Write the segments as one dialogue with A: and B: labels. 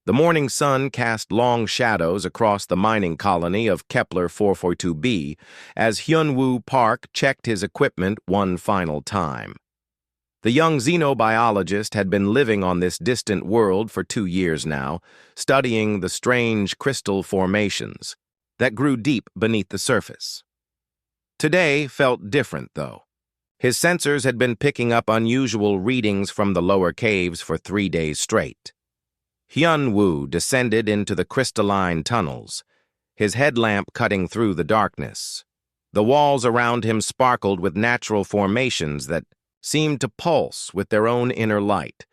A: The morning sun cast long shadows across the mining colony of Kepler 442b as Hyunwoo Park checked his equipment one final time. The young xenobiologist had been living on this distant world for 2 years now, studying the strange crystal formations that grew deep beneath the surface. Today felt different, though. His sensors had been picking up unusual readings from the lower caves for 3 days straight. Hyunwoo descended into the crystalline tunnels, his headlamp cutting through the darkness. The walls around him sparkled with natural formations that seemed to pulse with their own inner light.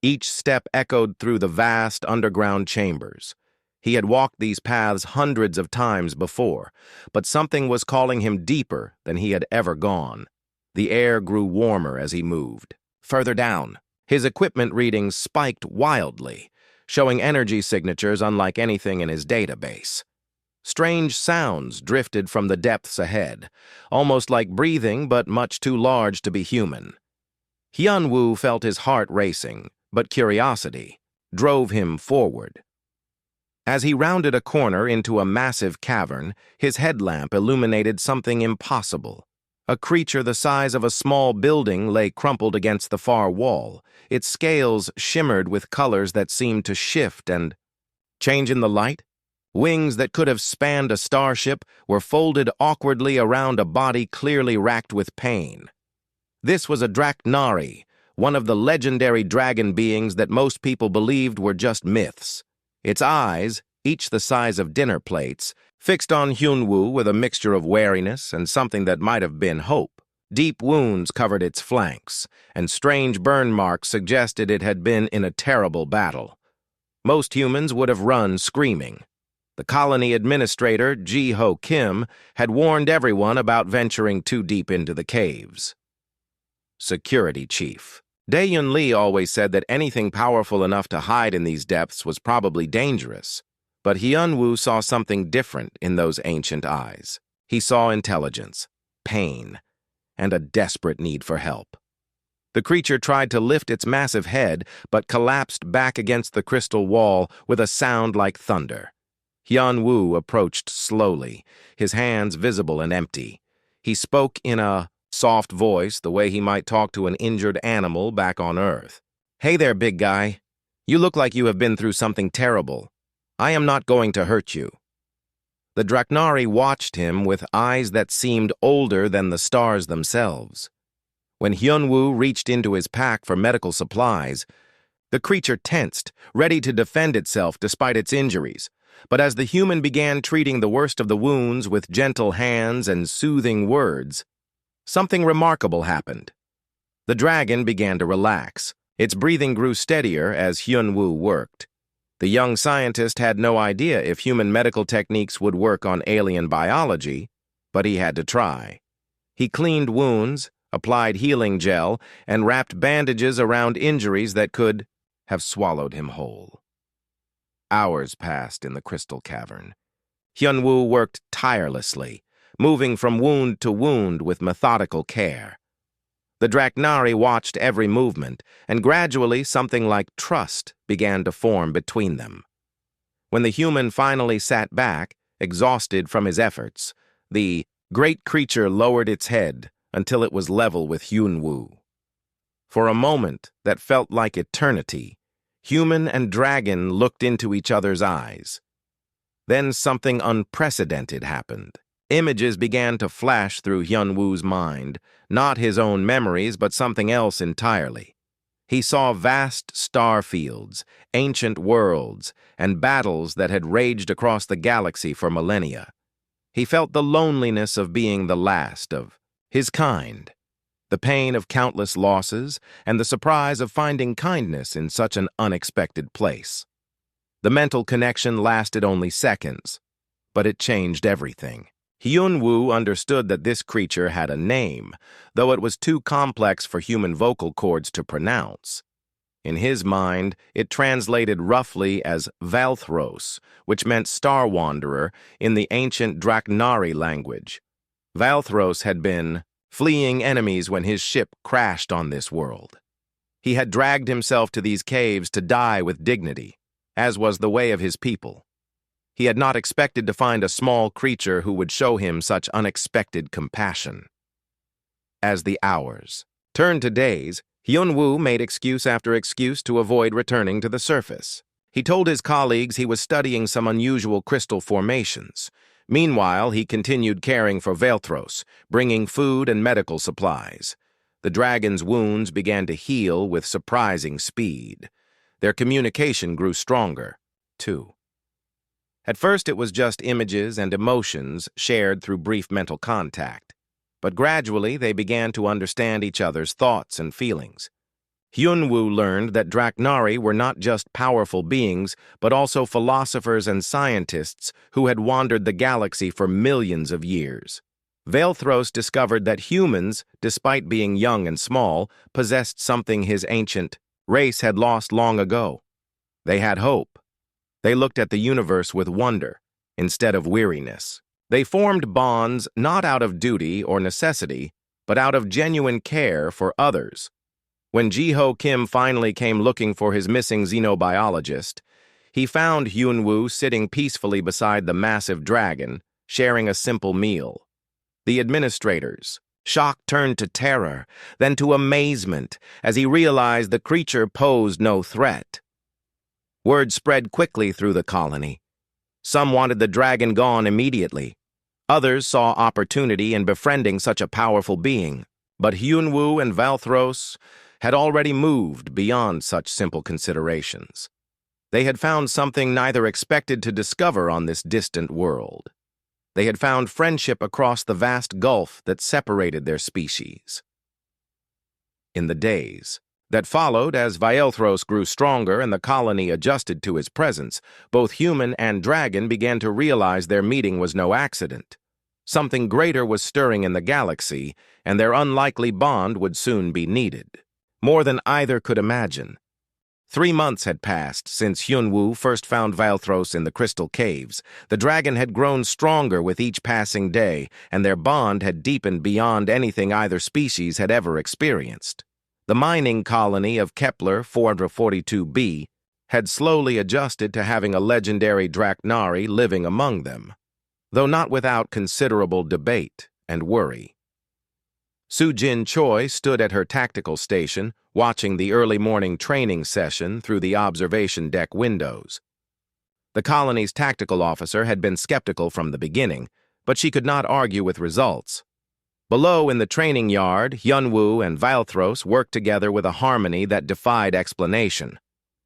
A: Each step echoed through the vast underground chambers. He had walked these paths hundreds of times before, but something was calling him deeper than he had ever gone. The air grew warmer as he moved. Further down, his equipment readings spiked wildly, showing energy signatures unlike anything in his database. Strange sounds drifted from the depths ahead, almost like breathing but much too large to be human. Hyunwoo felt his heart racing, but curiosity drove him forward. As he rounded a corner into a massive cavern, his headlamp illuminated something impossible. A creature the size of a small building lay crumpled against the far wall. Its scales shimmered with colors that seemed to shift and change in the light. Wings that could have spanned a starship were folded awkwardly around a body clearly racked with pain. This was a Draknari, one of the legendary dragon beings that most people believed were just myths. Its eyes, each the size of dinner plates, fixed on Hyunwoo with a mixture of wariness and something that might have been hope. Deep wounds covered its flanks, and strange burn marks suggested it had been in a terrible battle. Most humans would have run screaming. The colony administrator, Ji-Ho Kim, had warned everyone about venturing too deep into the caves. Security Chief. Dae-Yun Lee always said that anything powerful enough to hide in these depths was probably dangerous. But Hyunwoo saw something different in those ancient eyes. He saw intelligence, pain, and a desperate need for help. The creature tried to lift its massive head, but collapsed back against the crystal wall with a sound like thunder. Hyunwoo approached slowly, his hands visible and empty. He spoke in a soft voice, the way he might talk to an injured animal back on Earth. "Hey there, big guy. You look like you have been through something terrible. I am not going to hurt you." The Draknari watched him with eyes that seemed older than the stars themselves. When Hyunwoo reached into his pack for medical supplies, the creature tensed, ready to defend itself despite its injuries. But as the human began treating the worst of the wounds with gentle hands and soothing words, something remarkable happened. The dragon began to relax. Its breathing grew steadier as Hyunwoo worked. The young scientist had no idea if human medical techniques would work on alien biology, but he had to try. He cleaned wounds, applied healing gel, and wrapped bandages around injuries that could have swallowed him whole. Hours passed in the crystal cavern. Hyunwoo worked tirelessly, moving from wound to wound with methodical care. The Draknari watched every movement, and gradually something like trust began to form between them. When the human finally sat back, exhausted from his efforts, the great creature lowered its head until it was level with Hyunwoo. For a moment that felt like eternity, human and dragon looked into each other's eyes. Then something unprecedented happened. Images began to flash through Hyunwoo's mind, not his own memories, but something else entirely. He saw vast star fields, ancient worlds, and battles that had raged across the galaxy for millennia. He felt the loneliness of being the last of his kind, the pain of countless losses, and the surprise of finding kindness in such an unexpected place. The mental connection lasted only seconds, but it changed everything. Hyunwoo understood that this creature had a name, though it was too complex for human vocal cords to pronounce. In his mind, it translated roughly as Valthros, which meant Star Wanderer in the ancient Draknari language. Valthros had been fleeing enemies when his ship crashed on this world. He had dragged himself to these caves to die with dignity. as was the way of his people. He had not expected to find a small creature who would show him such unexpected compassion. As the hours turned to days, Hyun-woo made excuse after excuse to avoid returning to the surface. He told his colleagues he was studying some unusual crystal formations. Meanwhile, he continued caring for Velthros, bringing food and medical supplies. The dragon's wounds began to heal with surprising speed. Their communication grew stronger, too. At first, it was just images and emotions shared through brief mental contact. But gradually, they began to understand each other's thoughts and feelings. Hyun-woo learned that Draknari were not just powerful beings, but also philosophers and scientists who had wandered the galaxy for millions of years. Velthros discovered that humans, despite being young and small, possessed something his ancient race had lost long ago. They had hope. They looked at the universe with wonder, instead of weariness. They formed bonds not out of duty or necessity, but out of genuine care for others. When Ji-ho Kim finally came looking for his missing xenobiologist, he found Hyun-woo sitting peacefully beside the massive dragon, sharing a simple meal. The administrators, shock turned to terror, then to amazement, as he realized the creature posed no threat. Word spread quickly through the colony. Some wanted the dragon gone immediately. Others saw opportunity in befriending such a powerful being. But Hyun-woo and Velthros had already moved beyond such simple considerations. They had found something neither expected to discover on this distant world. They had found friendship across the vast gulf that separated their species. In the days that followed, as Velthros grew stronger and the colony adjusted to his presence, both human and dragon began to realize their meeting was no accident. Something greater was stirring in the galaxy, and their unlikely bond would soon be needed. More than either could imagine. 3 months had passed since Hyun-woo first found Velthros in the crystal caves. The dragon had grown stronger with each passing day, and their bond had deepened beyond anything either species had ever experienced. The mining colony of Kepler 442b had slowly adjusted to having a legendary Draknari living among them, though not without considerable debate and worry. Soo-jin Choi stood at her tactical station, watching the early morning training session through the observation deck windows. The colony's tactical officer had been skeptical from the beginning, but she could not argue with results. Below in the training yard, Hyun-woo and Velthros worked together with a harmony that defied explanation.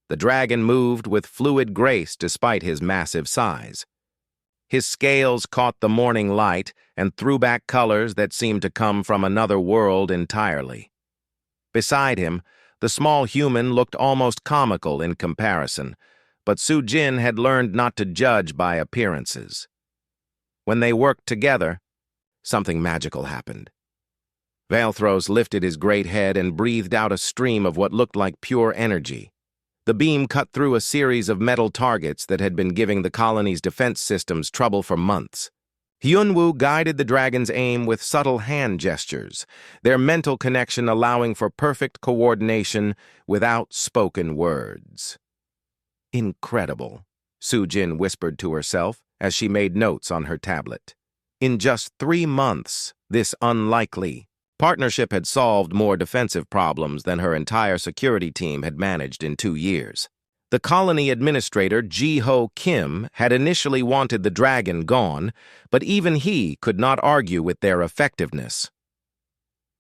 A: The dragon moved with fluid grace despite his massive size. His scales caught the morning light and threw back colors that seemed to come from another world entirely. Beside him, the small human looked almost comical in comparison, but Soo-jin had learned not to judge by appearances. When they worked together, something magical happened. Velthros lifted his great head and breathed out a stream of what looked like pure energy. The beam cut through a series of metal targets that had been giving the colony's defense systems trouble for months. Hyun-woo guided the dragon's aim with subtle hand gestures, their mental connection allowing for perfect coordination without spoken words. Incredible, Soo-jin whispered to herself as she made notes on her tablet. In just 3 months, this unlikely partnership had solved more defensive problems than her entire security team had managed in 2 years. The colony administrator, Ji-ho Kim, had initially wanted the dragon gone, but even he could not argue with their effectiveness.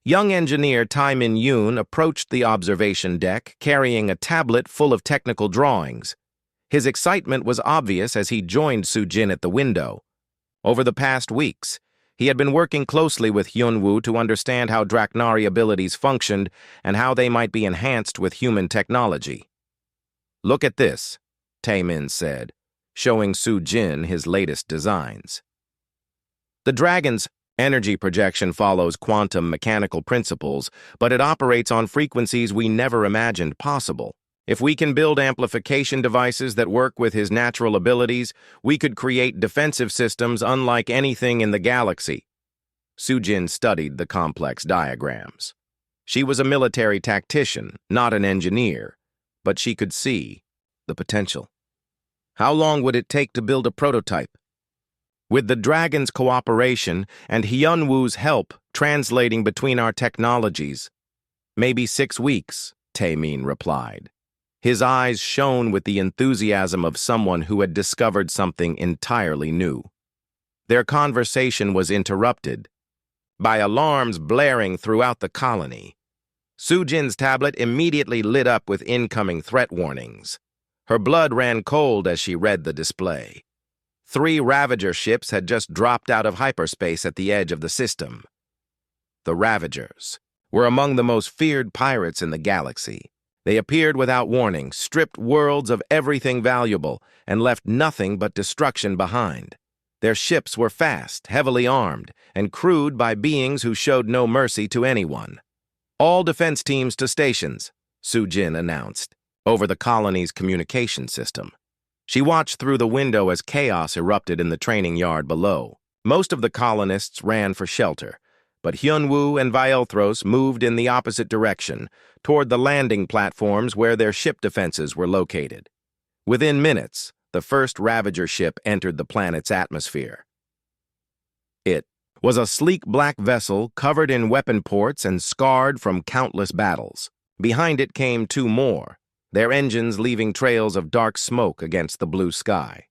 A: Young engineer Tai Min-yoon approached the observation deck carrying a tablet full of technical drawings. His excitement was obvious as he joined Soo-jin at the window. Over the past weeks, he had been working closely with Hyun-woo to understand how Draknari abilities functioned and how they might be enhanced with human technology. "Look at this," Tae-min said, showing Soo-jin his latest designs. The dragon's energy projection follows quantum mechanical principles, but it operates on frequencies we never imagined possible. If we can build amplification devices that work with his natural abilities, we could create defensive systems unlike anything in the galaxy. Soo-jin studied the complex diagrams. She was a military tactician, not an engineer, but she could see the potential. How long would it take to build a prototype? With the dragon's cooperation and Hyunwoo's help translating between our technologies, maybe 6 weeks, Taemin replied. His eyes shone with the enthusiasm of someone who had discovered something entirely new. Their conversation was interrupted by alarms blaring throughout the colony. Sujin's tablet immediately lit up with incoming threat warnings. Her blood ran cold as she read the display. 3 Ravager ships had just dropped out of hyperspace at the edge of the system. The Ravagers were among the most feared pirates in the galaxy. They appeared without warning, stripped worlds of everything valuable, and left nothing but destruction behind. Their ships were fast, heavily armed, and crewed by beings who showed no mercy to anyone. All defense teams to stations, Sujin announced, over the colony's communication system. She watched through the window as chaos erupted in the training yard below. Most of the colonists ran for shelter, but Hyunwoo and Vielthros moved in the opposite direction, toward the landing platforms where their ship defenses were located. Within minutes, the first Ravager ship entered the planet's atmosphere. It was a sleek black vessel covered in weapon ports and scarred from countless battles. Behind it came 2 more, their engines leaving trails of dark smoke against the blue sky.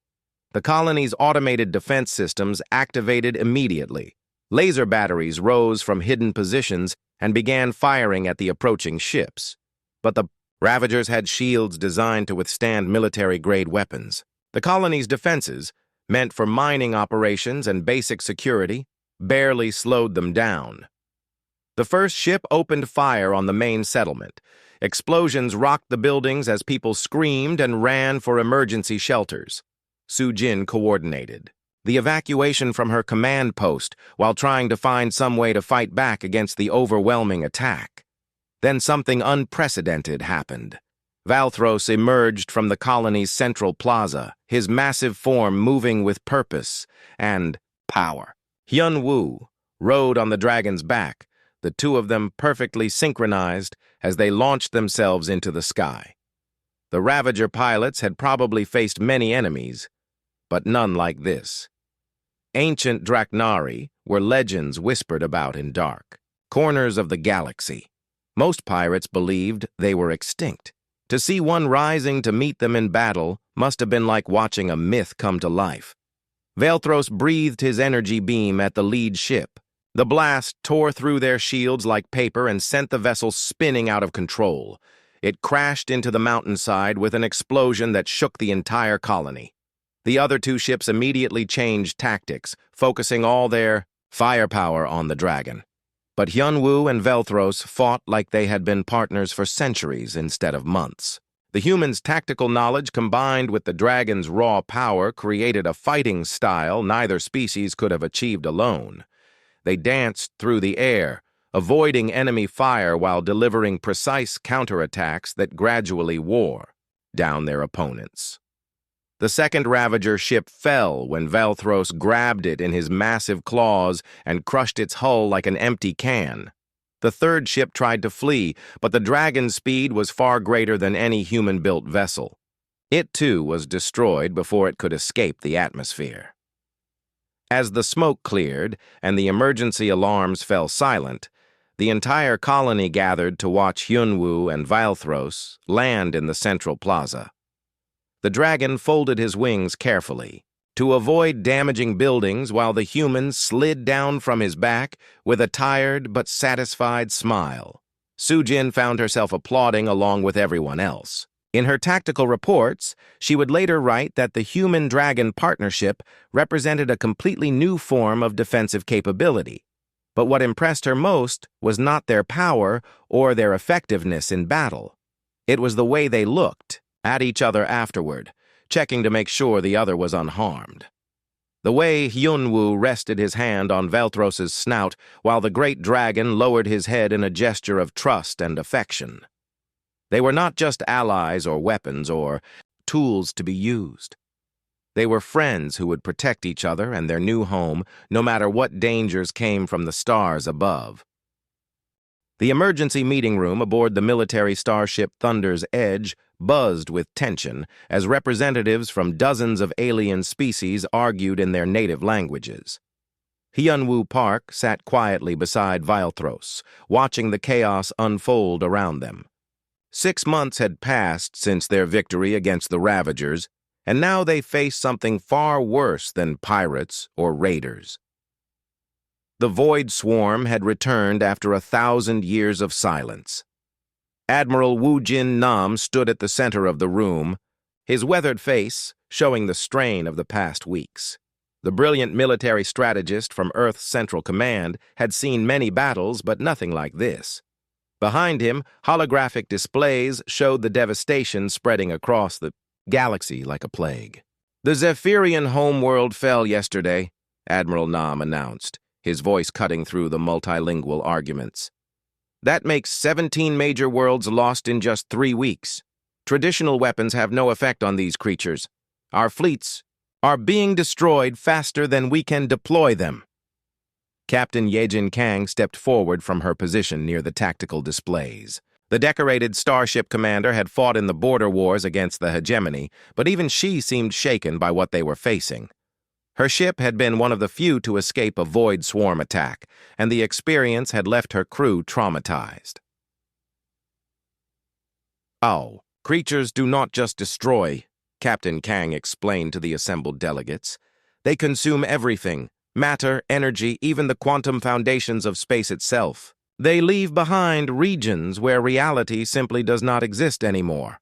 A: The colony's automated defense systems activated immediately. Laser batteries rose from hidden positions and began firing at the approaching ships. But the Ravagers had shields designed to withstand military-grade weapons. The colony's defenses, meant for mining operations and basic security, barely slowed them down. The first ship opened fire on the main settlement. Explosions rocked the buildings as people screamed and ran for emergency shelters. Sujin coordinated the evacuation from her command post while trying to find some way to fight back against the overwhelming attack. Then something unprecedented happened. Valthros emerged from the colony's central plaza, his massive form moving with purpose and power. Hyunwoo rode on the dragon's back, the 2 of them perfectly synchronized as they launched themselves into the sky. The Ravager pilots had probably faced many enemies, but none like this. Ancient Draknari were legends whispered about in dark corners of the galaxy. Most pirates believed they were extinct. To see one rising to meet them in battle must have been like watching a myth come to life. Valthros breathed his energy beam at the lead ship. The blast tore through their shields like paper and sent the vessel spinning out of control. It crashed into the mountainside with an explosion that shook the entire colony. The other 2 ships immediately changed tactics, focusing all their firepower on the dragon. But Hyunwoo and Valthros fought like they had been partners for centuries instead of months. The humans' tactical knowledge combined with the dragon's raw power created a fighting style neither species could have achieved alone. They danced through the air, avoiding enemy fire while delivering precise counterattacks that gradually wore down their opponents. The second Ravager ship fell when Valthros grabbed it in his massive claws and crushed its hull like an empty can. The third ship tried to flee, but the dragon's speed was far greater than any human-built vessel. It, too, was destroyed before it could escape the atmosphere. As the smoke cleared and the emergency alarms fell silent, the entire colony gathered to watch Hyunwoo and Valthros land in the central plaza. The dragon folded his wings carefully to avoid damaging buildings while the humans slid down from his back with a tired but satisfied smile. Sujin found herself applauding along with everyone else. In her tactical reports, she would later write that the human-dragon partnership represented a completely new form of defensive capability. But what impressed her most was not their power or their effectiveness in battle. It was the way they looked at each other afterward, checking to make sure the other was unharmed. The way Hyunwoo rested his hand on Valthros's snout while the great dragon lowered his head in a gesture of trust and affection. They were not just allies or weapons or tools to be used. They were friends who would protect each other and their new home no matter what dangers came from the stars above. The emergency meeting room aboard the military starship Thunder's Edge buzzed with tension as representatives from dozens of alien species argued in their native languages. Hyunwoo Park sat quietly beside Vilthros, watching the chaos unfold around them. 6 months had passed since their victory against the Ravagers, and now they faced something far worse than pirates or raiders. The Void Swarm had returned after 1,000 years of silence. Admiral Woojin Nam stood at the center of the room, his weathered face showing the strain of the past weeks. The brilliant military strategist from Earth's Central Command had seen many battles, but nothing like this. Behind him, holographic displays showed the devastation spreading across the galaxy like a plague. The Zephyrian homeworld fell yesterday, Admiral Nam announced, his voice cutting through the multilingual arguments. That makes 17 major worlds lost in just 3 weeks. Traditional weapons have no effect on these creatures. Our fleets are being destroyed faster than we can deploy them. Captain Yejin Kang stepped forward from her position near the tactical displays. The decorated starship commander had fought in the border wars against the hegemony, but even she seemed shaken by what they were facing. Her ship had been one of the few to escape a Void Swarm attack, and the experience had left her crew traumatized. "Oh, creatures do not just destroy," Captain Kang explained to the assembled delegates. "They consume everything, matter, energy, even the quantum foundations of space itself. They leave behind regions where reality simply does not exist anymore."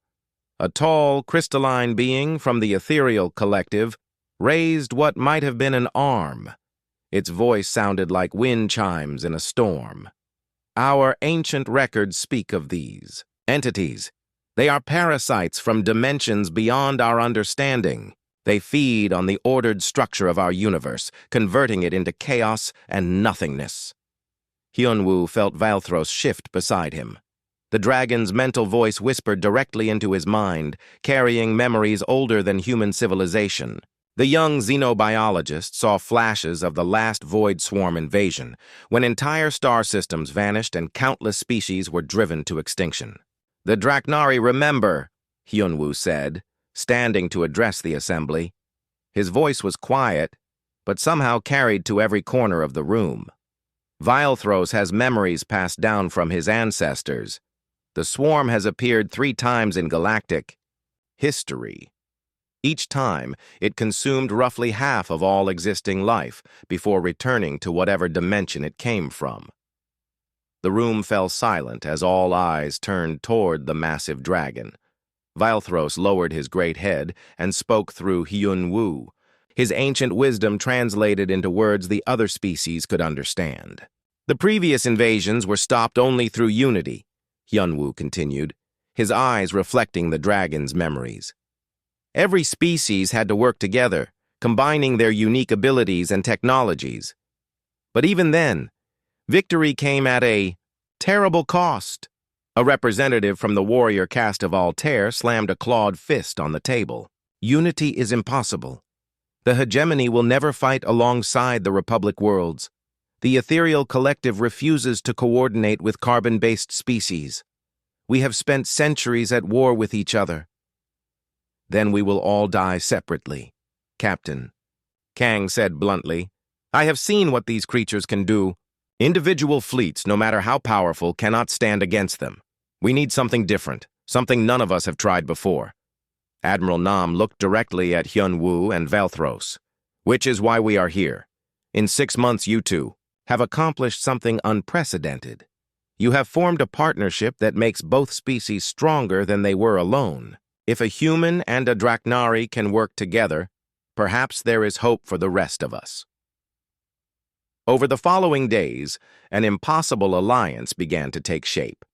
A: A tall, crystalline being from the ethereal collective raised what might have been an arm. Its voice sounded like wind chimes in a storm. "Our ancient records speak of these entities. They are parasites from dimensions beyond our understanding. They feed on the ordered structure of our universe, converting it into chaos and nothingness." Hyunwoo felt Vilthros shift beside him. The dragon's mental voice whispered directly into his mind, carrying memories older than human civilization. The young xenobiologist saw flashes of the last Void Swarm invasion, when entire star systems vanished and countless species were driven to extinction. "The Draknari remember," Hyunwoo said, standing to address the assembly. His voice was quiet, but somehow carried to every corner of the room. "Vilthros has memories passed down from his ancestors. The swarm has appeared 3 times in galactic history. Each time, it consumed roughly half of all existing life before returning to whatever dimension it came from." The room fell silent as all eyes turned toward the massive dragon. Vilthros lowered his great head and spoke through Hyunwoo, his ancient wisdom translated into words the other species could understand. "The previous invasions were stopped only through unity," Hyunwoo continued, his eyes reflecting the dragon's memories. "Every species had to work together, combining their unique abilities and technologies. But even then, victory came at a terrible cost." A representative from the warrior caste of Altair slammed a clawed fist on the table. "Unity is impossible. The hegemony will never fight alongside the Republic worlds. The ethereal collective refuses to coordinate with carbon-based species. We have spent centuries at war with each other. Then we will all die separately, Captain," Kang said bluntly. "I have seen what these creatures can do. Individual fleets, no matter how powerful, cannot stand against them. We need something different, something none of us have tried before." Admiral Nam looked directly at Hyunwoo and Vilthros. "Which is why we are here. In 6 months, you two have accomplished something unprecedented. You have formed a partnership that makes both species stronger than they were alone. If a human and a Draknari can work together, perhaps there is hope for the rest of us." Over the following days, an impossible alliance began to take shape.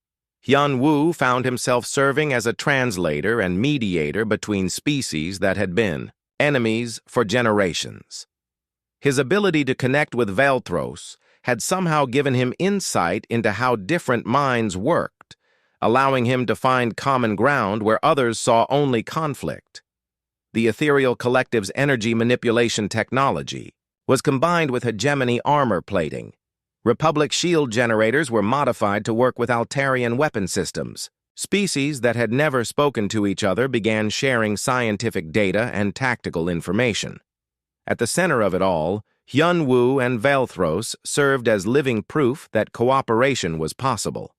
A: Hyunwoo found himself serving as a translator and mediator between species that had been enemies for generations. His ability to connect with Vilthros had somehow given him insight into how different minds worked, allowing him to find common ground where others saw only conflict. The ethereal collective's energy manipulation technology was combined with hegemony armor plating, Republic shield generators were modified to work with Altarian weapon systems. Species that had never spoken to each other began sharing scientific data and tactical information. At the center of it all, Hyunwoo and Valthros served as living proof that cooperation was possible.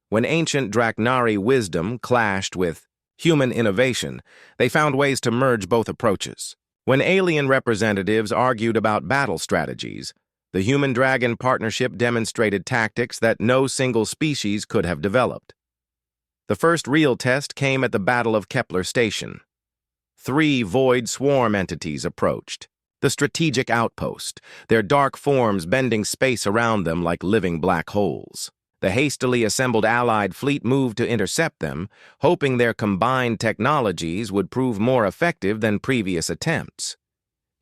A: When ancient Draknari wisdom clashed with human innovation, they found ways to merge both approaches. When alien representatives argued about battle strategies, the human-dragon partnership demonstrated tactics that no single species could have developed. The first real test came at the Battle of Kepler Station. 3 void swarm entities approached. The strategic outpost, their dark forms bending space around them like living black holes. The hastily assembled Allied fleet moved to intercept them, hoping their combined technologies would prove more effective than previous attempts.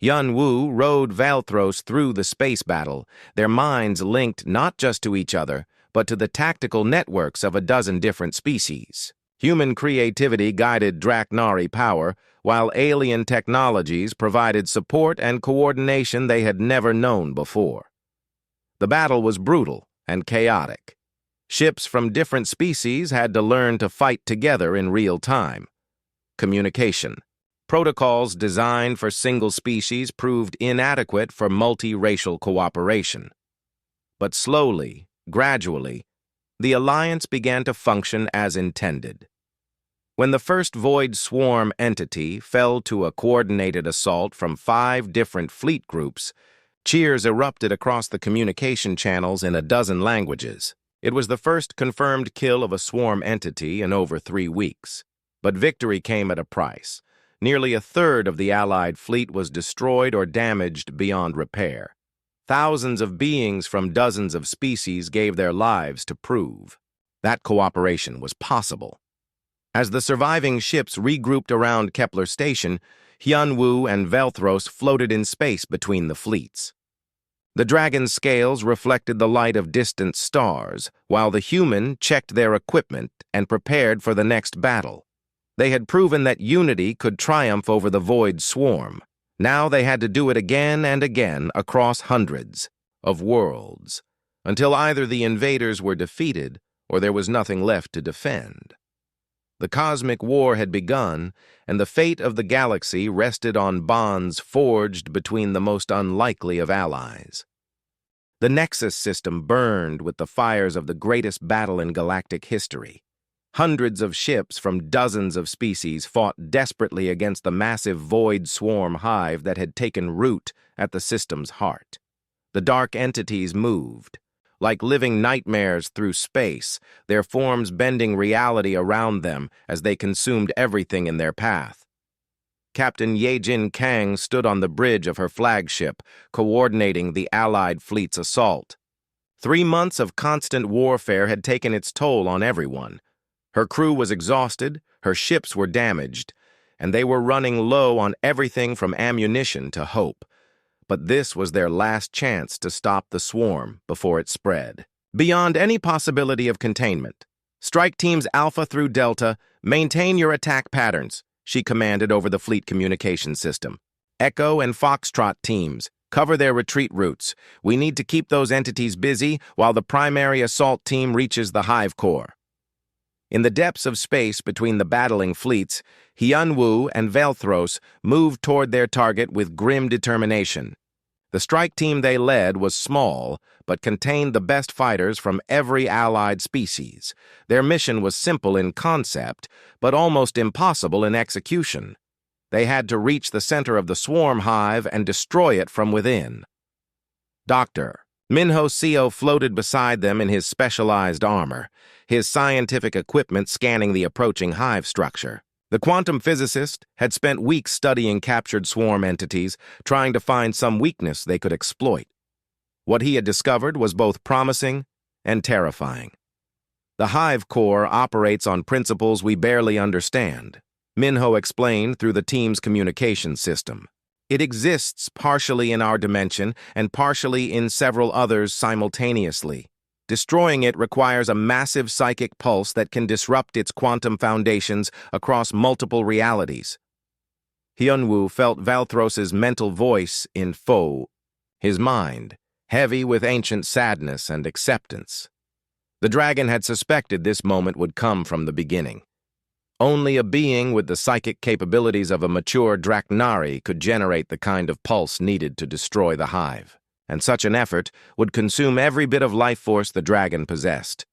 A: Hyunwoo rode Valthros through the space battle, their minds linked not just to each other, but to the tactical networks of a dozen different species. Human creativity guided Draknari power, while alien technologies provided support and coordination they had never known before. The battle was brutal and chaotic. Ships from different species had to learn to fight together in real time. Communication. Protocols designed for single species proved inadequate for multiracial cooperation. But slowly, gradually, the alliance began to function as intended. When the first void swarm entity fell to a coordinated assault from 5 different fleet groups, cheers erupted across the communication channels in a dozen languages. It was the first confirmed kill of a swarm entity in over 3 weeks. But victory came at a price. Nearly a third of the Allied fleet was destroyed or damaged beyond repair. Thousands of beings from dozens of species gave their lives to prove that cooperation was possible. As the surviving ships regrouped around Kepler Station, Hyunwoo and Valthros floated in space between the fleets. The dragon's scales reflected the light of distant stars, while the human checked their equipment and prepared for the next battle. They had proven that unity could triumph over the void swarm. Now they had to do it again and again across hundreds of worlds, until either the invaders were defeated or there was nothing left to defend. The cosmic war had begun, and the fate of the galaxy rested on bonds forged between the most unlikely of allies. The Nexus system burned with the fires of the greatest battle in galactic history. Hundreds of ships from dozens of species fought desperately against the massive void swarm hive that had taken root at the system's heart. The dark entities moved, like living nightmares through space, their forms bending reality around them as they consumed everything in their path. Captain Yejin Kang stood on the bridge of her flagship, coordinating the Allied fleet's assault. 3 months of constant warfare had taken its toll on everyone. Her crew was exhausted, her ships were damaged, and they were running low on everything from ammunition to hope. But this was their last chance to stop the swarm before it spread. Beyond any possibility of containment, strike teams Alpha through Delta, maintain your attack patterns, she commanded over the fleet communication system. Echo and Foxtrot teams, cover their retreat routes. We need to keep those entities busy while the primary assault team reaches the hive core. In the depths of space between the battling fleets, Hyunwoo and Valthros moved toward their target with grim determination. The strike team they led was small, but contained the best fighters from every allied species. Their mission was simple in concept, but almost impossible in execution. They had to reach the center of the swarm hive and destroy it from within. Dr. Minho Seo floated beside them in his specialized armor, his scientific equipment scanning the approaching hive structure. The quantum physicist had spent weeks studying captured swarm entities, trying to find some weakness they could exploit. What he had discovered was both promising and terrifying. The hive core operates on principles we barely understand, Minho explained through the team's communication system. It exists partially in our dimension and partially in several others simultaneously. Destroying it requires a massive psychic pulse that can disrupt its quantum foundations across multiple realities. Hyunwoo felt Valthros's mental voice in Fo, his mind, heavy with ancient sadness and acceptance. The dragon had suspected this moment would come from the beginning. Only a being with the psychic capabilities of a mature Draknari could generate the kind of pulse needed to destroy the hive, and such an effort would consume every bit of life force the dragon possessed.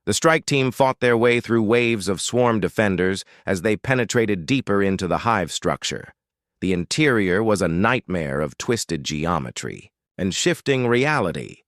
A: The strike team fought their way through waves of swarm defenders as they penetrated deeper into the hive structure. The interior was a nightmare of twisted geometry and shifting reality.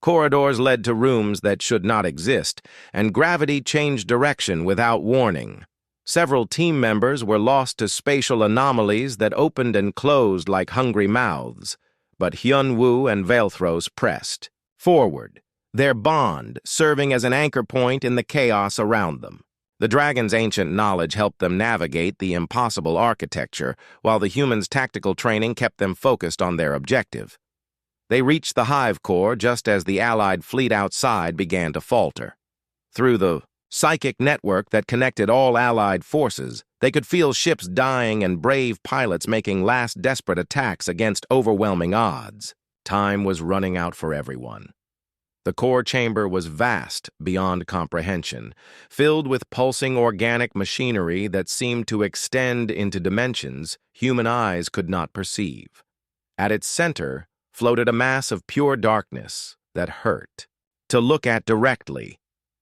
A: Corridors led to rooms that should not exist, and gravity changed direction without warning. Several team members were lost to spatial anomalies that opened and closed like hungry mouths, but Hyunwoo and Valthros pressed forward, their bond serving as an anchor point in the chaos around them. The dragon's ancient knowledge helped them navigate the impossible architecture, while the humans' tactical training kept them focused on their objective. They reached the hive core just as the Allied fleet outside began to falter. Through the psychic network that connected all Allied forces, they could feel ships dying and brave pilots making last desperate attacks against overwhelming odds. Time was running out for everyone. The core chamber was vast beyond comprehension, filled with pulsing organic machinery that seemed to extend into dimensions human eyes could not perceive. At its center floated a mass of pure darkness that hurt to look at directly.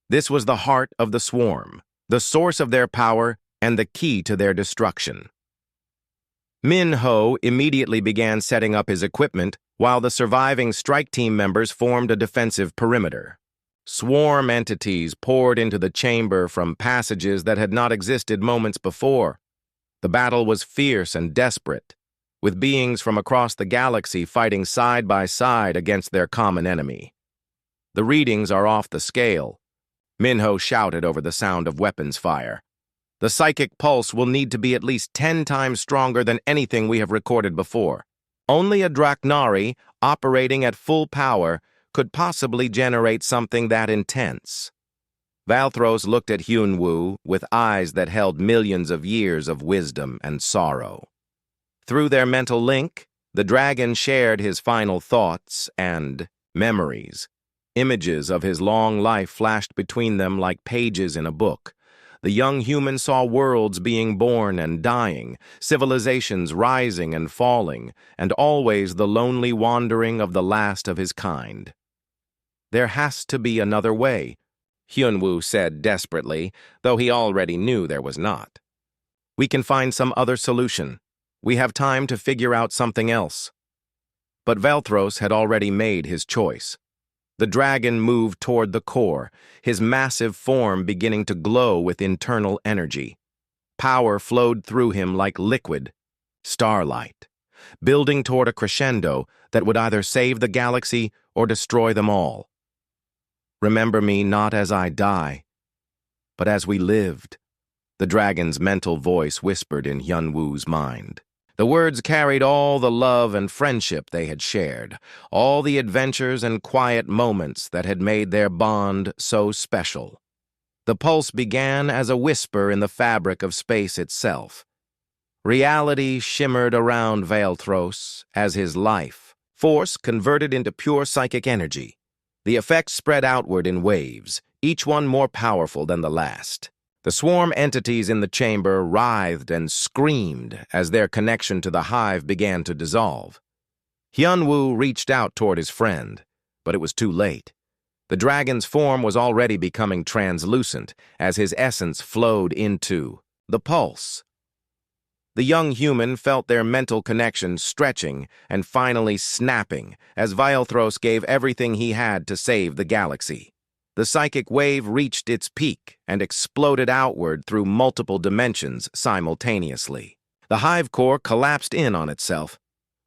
A: This was the heart of the swarm, the source of their power and the key to their destruction. Min-ho immediately began setting up his equipment while the surviving strike team members formed a defensive perimeter. Swarm entities poured into the chamber from passages that had not existed moments before. The battle was fierce and desperate, with beings from across the galaxy fighting side by side against their common enemy. The readings are off the scale, Min-ho shouted over the sound of weapons fire. The psychic pulse will need to be at least 10 times stronger than anything we have recorded before. Only a Draknari, operating at full power, could possibly generate something that intense. Valthros looked at Hyunwoo with eyes that held millions of years of wisdom and sorrow. Through their mental link, the dragon shared his final thoughts and memories. Images of his long life flashed between them like pages in a book. The young human saw worlds being born and dying, civilizations rising and falling, and always the lonely wandering of the last of his kind. There has to be another way, Hyunwoo said desperately, though he already knew there was not. We can find some other solution. We have time to figure out something else. But Valthros had already made his choice. The dragon moved toward the core, his massive form beginning to glow with internal energy. Power flowed through him like liquid, starlight, building toward a crescendo that would either save the galaxy or destroy them all. Remember me not as I die, but as we lived, the dragon's mental voice whispered in Hyunwoo's mind. The words carried all the love and friendship they had shared, all the adventures and quiet moments that had made their bond so special. The pulse began as a whisper in the fabric of space itself. Reality shimmered around Valthros as his life force converted into pure psychic energy. The effects spread outward in waves, each one more powerful than the last. The swarm entities in the chamber writhed and screamed as their connection to the hive began to dissolve. Hyunwoo reached out toward his friend, but it was too late. The dragon's form was already becoming translucent as his essence flowed into the pulse. The young human felt their mental connection stretching and finally snapping as Valthros gave everything he had to save the galaxy. The psychic wave reached its peak and exploded outward through multiple dimensions simultaneously. The hive core collapsed in on itself,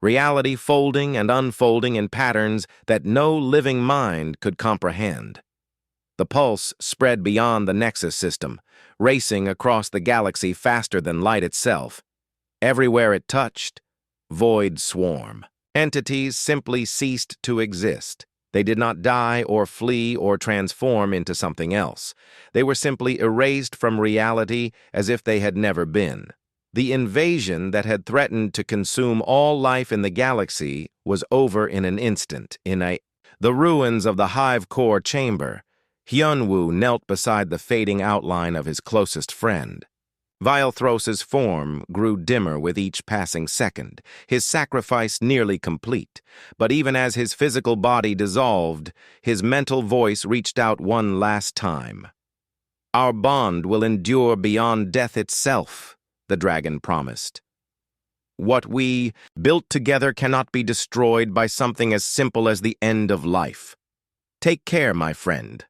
A: reality folding and unfolding in patterns that no living mind could comprehend. The pulse spread beyond the Nexus system, racing across the galaxy faster than light itself. Everywhere it touched, void swarm. Entities simply ceased to exist. They did not die or flee or transform into something else. They were simply erased from reality as if they had never been. The invasion that had threatened to consume all life in the galaxy was over in an instant, in a The ruins of the hive core chamber. Hyunwoo knelt beside the fading outline of his closest friend. Vilthros's form grew dimmer with each passing second, his sacrifice nearly complete. But even as his physical body dissolved, his mental voice reached out one last time. "Our bond will endure beyond death itself," the dragon promised. "What we built together cannot be destroyed by something as simple as the end of life. Take care, my friend."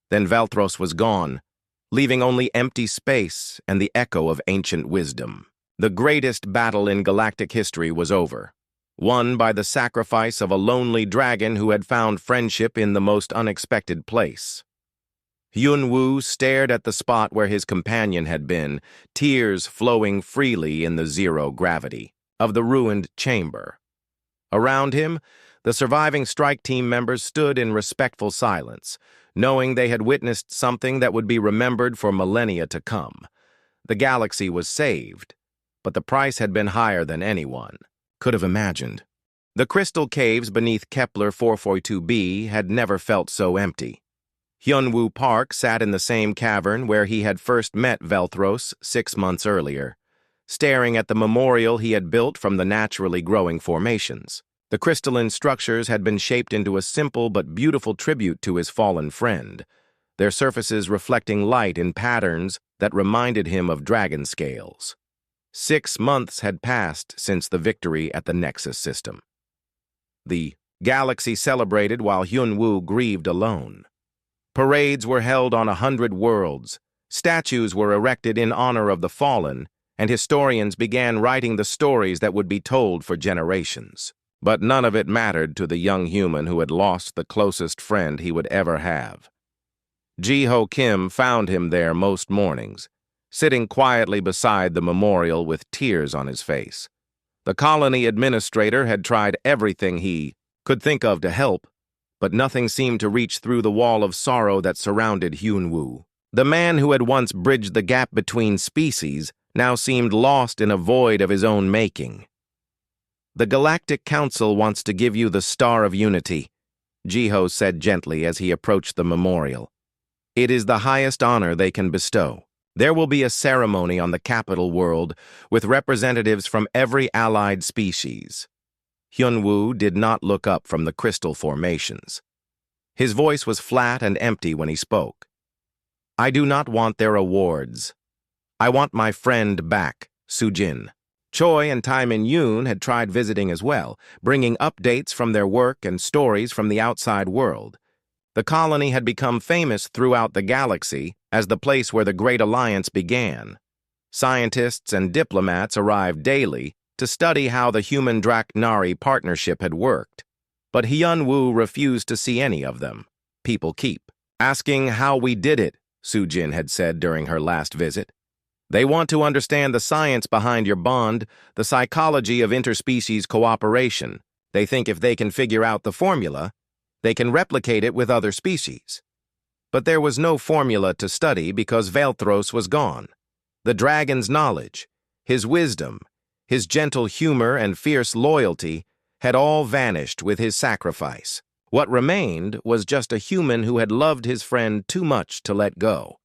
A: Then Vilthros was gone, leaving only empty space and the echo of ancient wisdom. The greatest battle in galactic history was over, won by the sacrifice of a lonely dragon who had found friendship in the most unexpected place. Hyunwoo stared at the spot where his companion had been, tears flowing freely in the zero gravity of the ruined chamber. Around him, the surviving strike team members stood in respectful silence, knowing they had witnessed something that would be remembered for millennia to come. The galaxy was saved, but the price had been higher than anyone could have imagined. The crystal caves beneath Kepler 442b had never felt so empty. Hyunwoo Park sat in the same cavern where he had first met Vilthros 6 months earlier, staring at the memorial he had built from the naturally growing formations. The crystalline structures had been shaped into a simple but beautiful tribute to his fallen friend, their surfaces reflecting light in patterns that reminded him of dragon scales. 6 months had passed since the victory at the Nexus system. The galaxy celebrated while Hyunwoo grieved alone. Parades were held on 100 worlds, statues were erected in honor of the fallen, and historians began writing the stories that would be told for generations. But none of it mattered to the young human who had lost the closest friend he would ever have. Ji-ho Kim found him there most mornings, sitting quietly beside the memorial with tears on his face. The colony administrator had tried everything he could think of to help, but nothing seemed to reach through the wall of sorrow that surrounded Hyunwoo. The man who had once bridged the gap between species now seemed lost in a void of his own making. "The Galactic Council wants to give you the Star of Unity," Ji-ho said gently as he approached the memorial. "It is the highest honor they can bestow. There will be a ceremony on the capital world with representatives from every allied species." Hyunwoo did not look up from the crystal formations. His voice was flat and empty when he spoke. "I do not want their awards. I want my friend back, Sujin." Choi and Taimin Yoon had tried visiting as well, bringing updates from their work and stories from the outside world. The colony had become famous throughout the galaxy as the place where the Great Alliance began. Scientists and diplomats arrived daily to study how the human-Draknari partnership had worked. But Hyunwoo refused to see any of them. "People keep asking how we did it," Sujin had said during her last visit. "They want to understand the science behind your bond, the psychology of interspecies cooperation. They think if they can figure out the formula, they can replicate it with other species." But there was no formula to study because Vilthros was gone. The dragon's knowledge, his wisdom, his gentle humor and fierce loyalty had all vanished with his sacrifice. What remained was just a human who had loved his friend too much to let go.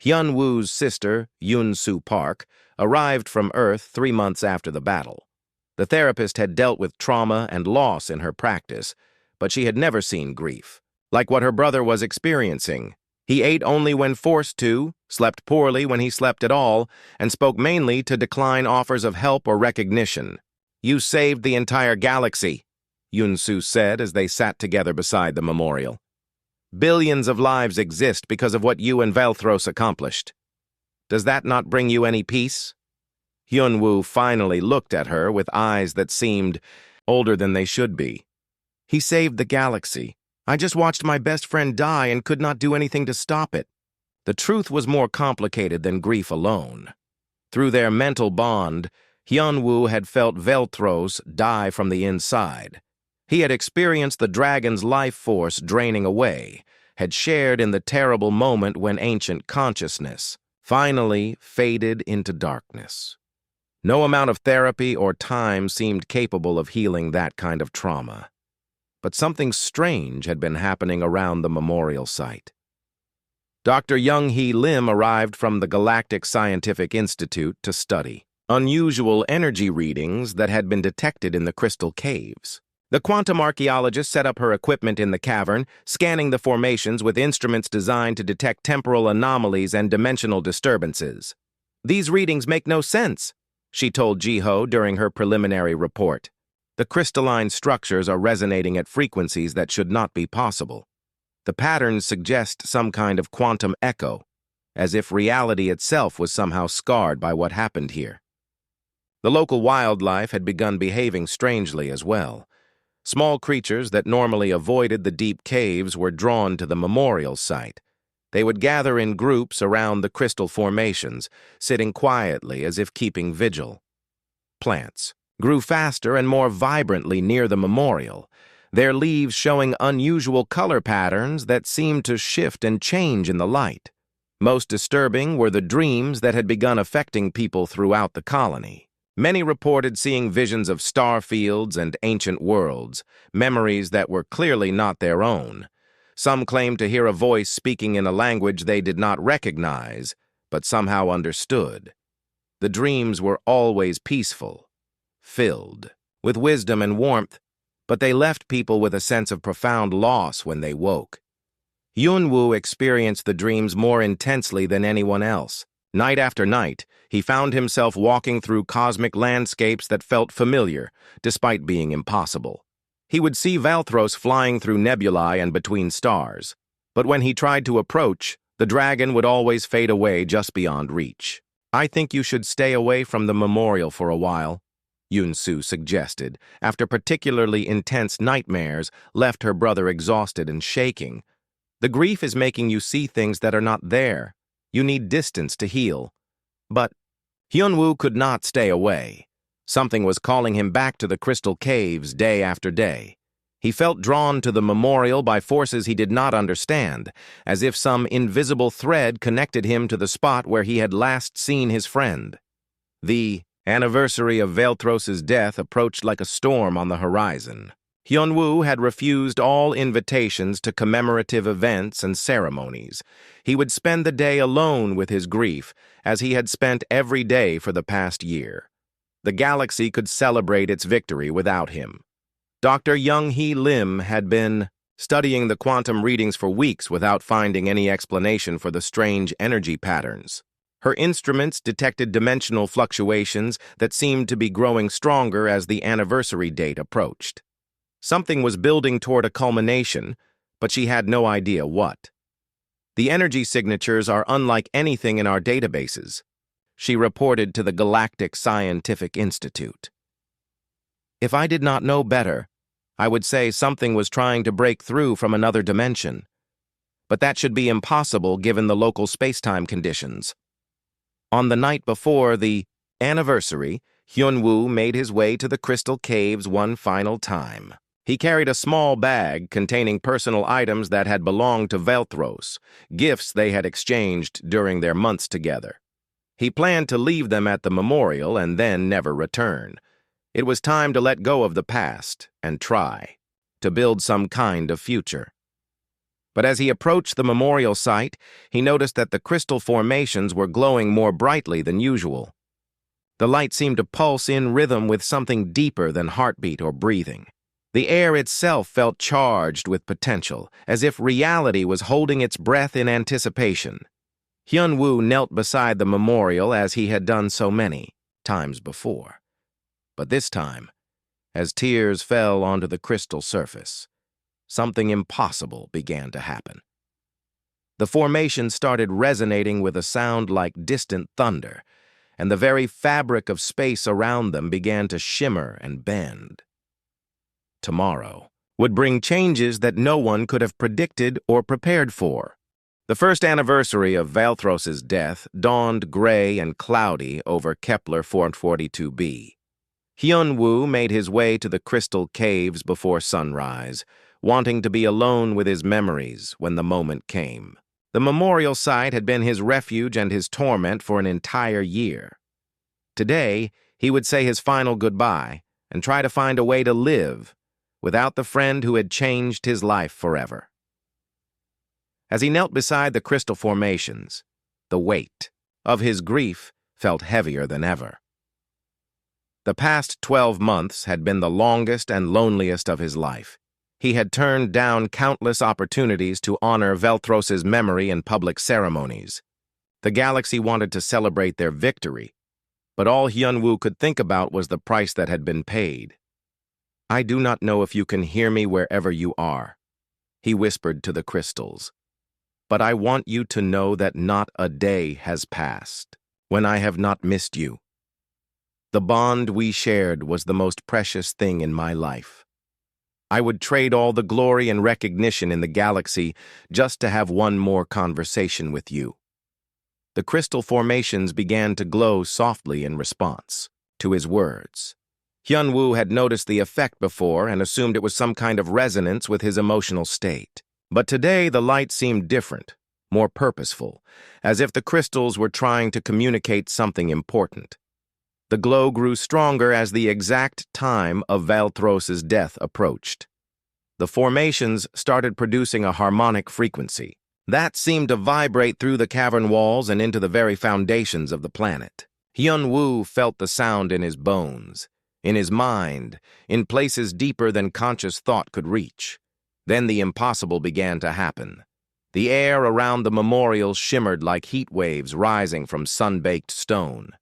A: Hyunwoo's sister, Yoon-soo Park, arrived from Earth 3 months after the battle. The therapist had dealt with trauma and loss in her practice, but she had never seen grief, like what her brother was experiencing. He ate only when forced to, slept poorly when he slept at all, and spoke mainly to decline offers of help or recognition. "You saved the entire galaxy," Yoon-soo said as they sat together beside the memorial. "Billions of lives exist because of what you and Vilthros accomplished. Does that not bring you any peace?" Hyunwoo finally looked at her with eyes that seemed older than they should be. "He saved the galaxy. I just watched my best friend die and could not do anything to stop it." The truth was more complicated than grief alone. Through their mental bond, Hyunwoo had felt Vilthros die from the inside. He had experienced the dragon's life force draining away, had shared in the terrible moment when ancient consciousness finally faded into darkness. No amount of therapy or time seemed capable of healing that kind of trauma. but something strange had been happening around the memorial site. Dr. Young-hee Lim arrived from the Galactic Scientific Institute to study unusual energy readings that had been detected in the crystal caves. The quantum archaeologist set up her equipment in the cavern, scanning the formations with instruments designed to detect temporal anomalies and dimensional disturbances. "These readings make no sense," she told Jiho during her preliminary report. "The crystalline structures are resonating at frequencies that should not be possible. The patterns suggest some kind of quantum echo, as if reality itself was somehow scarred by what happened here." The local wildlife had begun behaving strangely as well. Small creatures that normally avoided the deep caves were drawn to the memorial site. They would gather in groups around the crystal formations, sitting quietly as if keeping vigil. Plants grew faster and more vibrantly near the memorial, their leaves showing unusual color patterns that seemed to shift and change in the light. Most disturbing were the dreams that had begun affecting people throughout the colony. Many reported seeing visions of star fields and ancient worlds, memories that were clearly not their own. Some claimed to hear a voice speaking in a language they did not recognize, but somehow understood. The dreams were always peaceful, filled with wisdom and warmth, but they left people with a sense of profound loss when they woke. Yunwoo experienced the dreams more intensely than anyone else. Night after night, he found himself walking through cosmic landscapes that felt familiar, despite being impossible. He would see Valthros flying through nebulae and between stars, but when he tried to approach, the dragon would always fade away just beyond reach. "I think you should stay away from the memorial for a while," Yun-Soo suggested, after particularly intense nightmares left her brother exhausted and shaking. "The grief is making you see things that are not there. You need distance to heal." But Hyunwoo could not stay away. Something was calling him back to the crystal caves day after day. He felt drawn to the memorial by forces he did not understand, as if some invisible thread connected him to the spot where he had last seen his friend. The anniversary of Valthros's death approached like a storm on the horizon. Hyunwoo had refused all invitations to commemorative events and ceremonies. He would spend the day alone with his grief, as he had spent every day for the past year. The galaxy could celebrate its victory without him. Dr. Young-hee Lim had been studying the quantum readings for weeks without finding any explanation for the strange energy patterns. Her instruments detected dimensional fluctuations that seemed to be growing stronger as the anniversary date approached. Something was building toward a culmination, but she had no idea what. "The energy signatures are unlike anything in our databases," she reported to the Galactic Scientific Institute. "If I did not know better, I would say something was trying to break through from another dimension. But that should be impossible given the local space-time conditions." On the night before the anniversary, Hyunwoo made his way to the crystal caves one final time. He carried a small bag containing personal items that had belonged to Valthros, gifts they had exchanged during their months together. He planned to leave them at the memorial and then never return. It was time to let go of the past and try to build some kind of future. But as he approached the memorial site, he noticed that the crystal formations were glowing more brightly than usual. The light seemed to pulse in rhythm with something deeper than heartbeat or breathing. The air itself felt charged with potential, as if reality was holding its breath in anticipation. Hyunwoo knelt beside the memorial as he had done so many times before. But this time, as tears fell onto the crystal surface, something impossible began to happen. The formation started resonating with a sound like distant thunder, and the very fabric of space around them began to shimmer and bend. Tomorrow would bring changes that no one could have predicted or prepared for. The first anniversary of Valthros's death dawned gray and cloudy over Kepler 442b. Hyunwoo made his way to the crystal caves before sunrise, wanting to be alone with his memories when the moment came. The memorial site had been his refuge and his torment for an entire year. Today, he would say his final goodbye and try to find a way to live without the friend who had changed his life forever. As he knelt beside the crystal formations, the weight of his grief felt heavier than ever. The past 12 months had been the longest and loneliest of his life. He had turned down countless opportunities to honor Velthros's memory in public ceremonies. The galaxy wanted to celebrate their victory, but all Hyunwoo could think about was the price that had been paid. "I do not know if you can hear me wherever you are," he whispered to the crystals. "But I want you to know that not a day has passed when I have not missed you. The bond we shared was the most precious thing in my life. I would trade all the glory and recognition in the galaxy just to have one more conversation with you." The crystal formations began to glow softly in response to his words. Hyunwoo had noticed the effect before and assumed it was some kind of resonance with his emotional state. But today the light seemed different, more purposeful, as if the crystals were trying to communicate something important. The glow grew stronger as the exact time of Velthros's death approached. The formations started producing a harmonic frequency that seemed to vibrate through the cavern walls and into the very foundations of the planet. Hyunwoo felt the sound in his bones, in his mind, in places deeper than conscious thought could reach. Then the impossible began to happen. The air around the memorial shimmered like heat waves rising from sun-baked stone.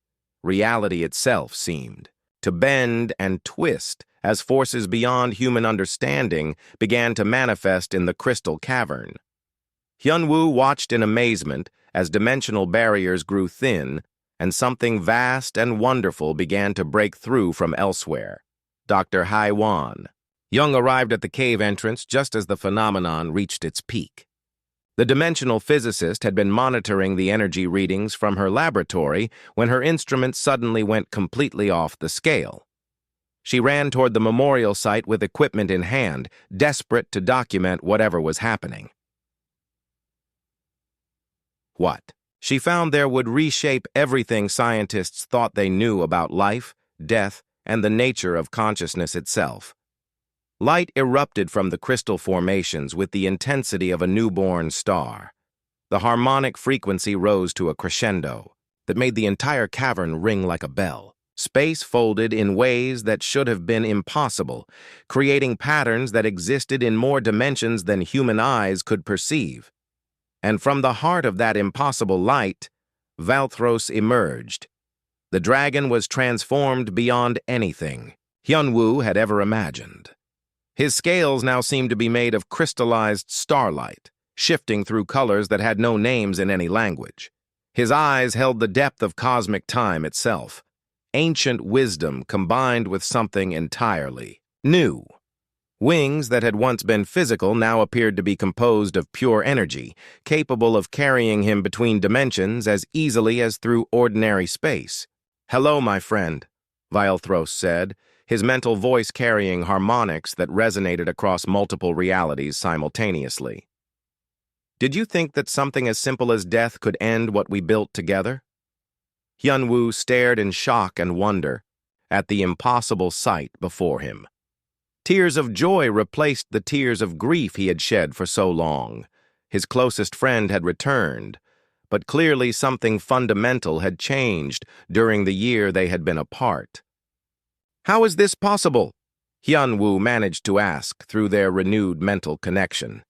A: Reality itself seemed to bend and twist as forces beyond human understanding began to manifest in the crystal cavern. Hyunwoo watched in amazement as dimensional barriers grew thin and something vast and wonderful began to break through from elsewhere. Dr. Haiwan Young arrived at the cave entrance just as the phenomenon reached its peak. The dimensional physicist had been monitoring the energy readings from her laboratory when her instrument suddenly went completely off the scale. She ran toward the memorial site with equipment in hand, desperate to document whatever was happening. What she found there would reshape everything scientists thought they knew about life, death, and the nature of consciousness itself. Light erupted from the crystal formations with the intensity of a newborn star. The harmonic frequency rose to a crescendo that made the entire cavern ring like a bell. Space folded in ways that should have been impossible, creating patterns that existed in more dimensions than human eyes could perceive. And from the heart of that impossible light, Velthros emerged. The dragon was transformed beyond anything Hyunwoo had ever imagined. His scales now seemed to be made of crystallized starlight, shifting through colors that had no names in any language. His eyes held the depth of cosmic time itself, ancient wisdom combined with something entirely new. Wings that had once been physical now appeared to be composed of pure energy, capable of carrying him between dimensions as easily as through ordinary space. "Hello, my friend," Velthros said, his mental voice carrying harmonics that resonated across multiple realities simultaneously. "Did you think that something as simple as death could end what we built together?" Hyunwoo stared in shock and wonder at the impossible sight before him. Tears of joy replaced the tears of grief he had shed for so long. His closest friend had returned, but clearly something fundamental had changed during the year they had been apart. "How is this possible?" Hyunwoo managed to ask through their renewed mental connection.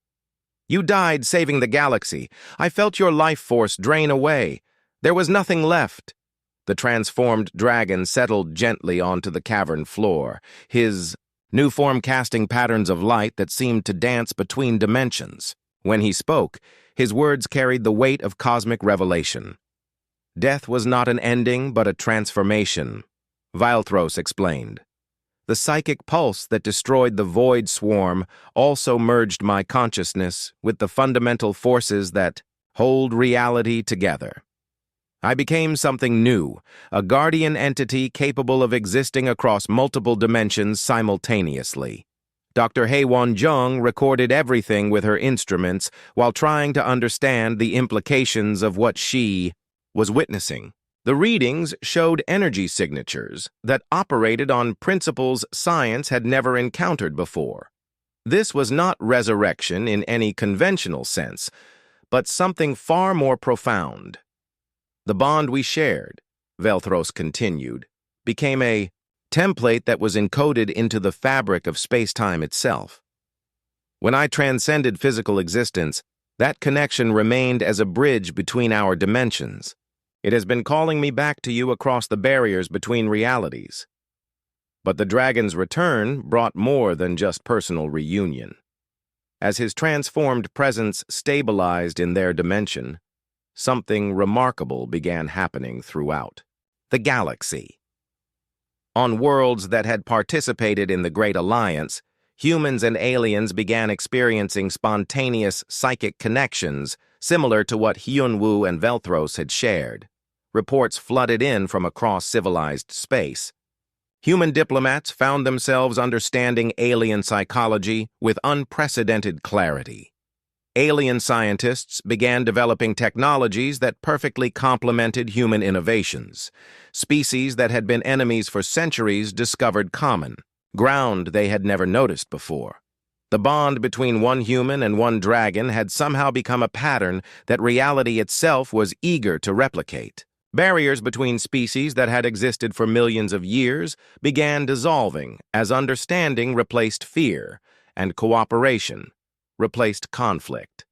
A: "You died saving the galaxy. I felt your life force drain away. There was nothing left." The transformed dragon settled gently onto the cavern floor, his new form casting patterns of light that seemed to dance between dimensions. When he spoke, his words carried the weight of cosmic revelation. "Death was not an ending, but a transformation," Velthros explained. "The psychic pulse that destroyed the void swarm also merged my consciousness with the fundamental forces that hold reality together. I became something new, a guardian entity capable of existing across multiple dimensions simultaneously." Dr. Haewon-jung recorded everything with her instruments while trying to understand the implications of what she was witnessing. The readings showed energy signatures that operated on principles science had never encountered before. This was not resurrection in any conventional sense, but something far more profound. The bond we shared, Velthros continued, became a template that was encoded into the fabric of space-time itself. When I transcended physical existence, that connection remained as a bridge between our dimensions. It has been calling me back to you across the barriers between realities. But the dragon's return brought more than just personal reunion. As his transformed presence stabilized in their dimension, something remarkable began happening throughout the galaxy. On worlds that had participated in the Great Alliance, humans and aliens began experiencing spontaneous psychic connections similar to what Hyunwoo and Velthros had shared. Reports flooded in from across civilized space. Human diplomats found themselves understanding alien psychology with unprecedented clarity. Alien scientists began developing technologies that perfectly complemented human innovations. Species that had been enemies for centuries discovered common ground they had never noticed before. The bond between one human and one dragon had somehow become a pattern that reality itself was eager to replicate. Barriers between species that had existed for millions of years began dissolving as understanding replaced fear and cooperation replaced conflict.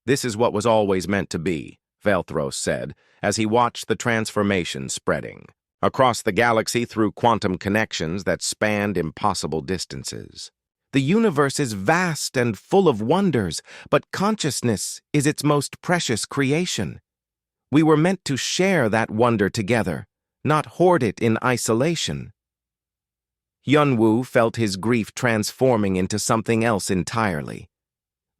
A: This is what was always meant to be, Velthros said, as he watched the transformation spreading across the galaxy through quantum connections that spanned impossible distances. The universe is vast and full of wonders, but consciousness is its most precious creation. We were meant to share that wonder together, not hoard it in isolation. Hyunwoo felt his grief transforming into something else entirely.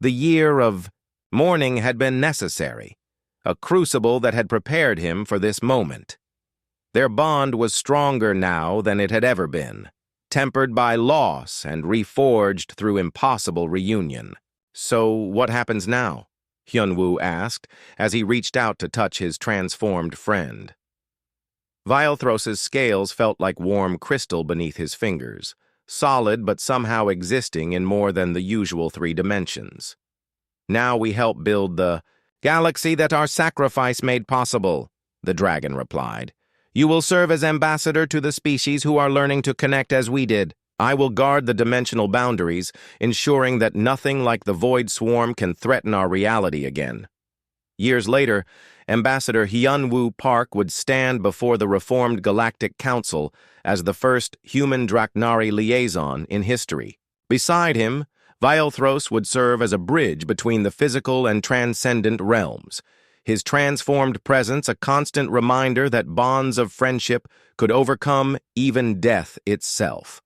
A: The year of mourning had been necessary, a crucible that had prepared him for this moment. Their bond was stronger now than it had ever been, tempered by loss and reforged through impossible reunion. So what happens now? Hyunwoo asked as he reached out to touch his transformed friend. Velthros's scales felt like warm crystal beneath his fingers, solid but somehow existing in more than the usual 3 dimensions. Now we help build the galaxy that our sacrifice made possible, the dragon replied. You will serve as ambassador to the species who are learning to connect as we did. I will guard the dimensional boundaries, ensuring that nothing like the Void Swarm can threaten our reality again. Years later, Ambassador Hyunwoo Park would stand before the reformed Galactic Council as the first human Draknari liaison in history. Beside him, Velthros would serve as a bridge between the physical and transcendent realms, his transformed presence a constant reminder that bonds of friendship could overcome even death itself.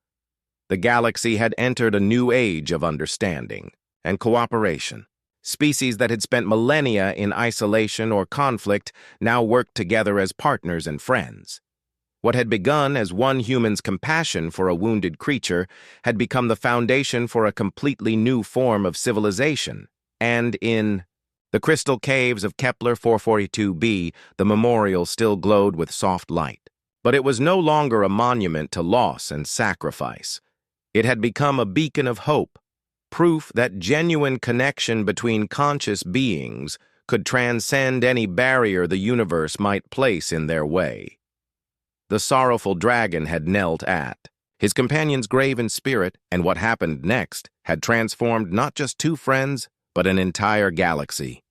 A: The galaxy had entered a new age of understanding and cooperation. Species that had spent millennia in isolation or conflict now worked together as partners and friends. What had begun as one human's compassion for a wounded creature had become the foundation for a completely new form of civilization. And in the crystal caves of Kepler 442b, the memorial still glowed with soft light. But it was no longer a monument to loss and sacrifice. It had become a beacon of hope, proof that genuine connection between conscious beings could transcend any barrier the universe might place in their way. The sorrowful dragon had knelt at his companion's grave in spirit, and what happened next had transformed not just 2 friends, but an entire galaxy.